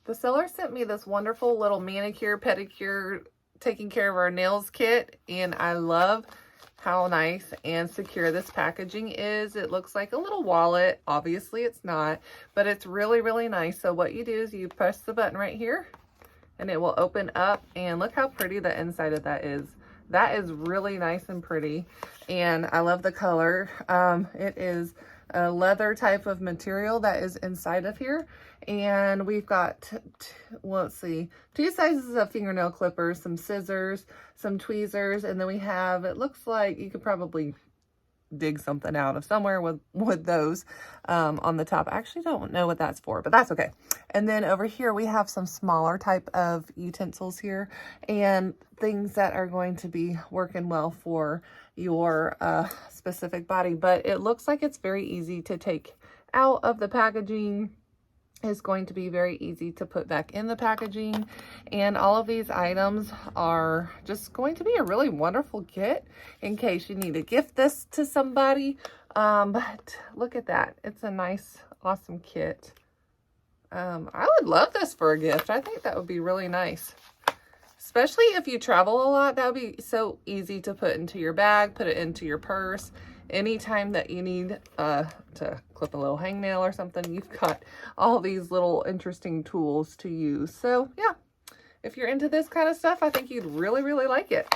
The seller sent me this wonderful little manicure, pedicure, taking care of our nails kit, and I love how nice and secure this packaging is. It looks like a little wallet. Obviously it's not, but it's really, really nice. So what you do is you press the button right here and it will open up, and look how pretty the inside of that is. That is really nice and pretty, and I love the color. It is a leather type of material that is inside of here, and we've got, well, let's see, 2 sizes of fingernail clippers, some scissors, some tweezers, and then we have, it looks like you could probably dig something out of somewhere with those on the top. I actually don't know what that's for, but that's okay. And then over here we have some smaller type of utensils here, and things that are going to be working well for your specific body. But it looks like it's very easy to take out of the packaging. Is going to be very easy to put back in the packaging, and all of these items are just going to be a really wonderful kit in case you need to gift this to somebody. But look at that, it's a nice, awesome kit. I would love this for a gift. I think that would be really nice, especially if you travel a lot. That would be so easy to put into your bag, put it into your purse. Anytime that you need to clip a little hangnail or something, you've got all these little interesting tools to use. So yeah, if you're into this kind of stuff, I think you'd really, really like it.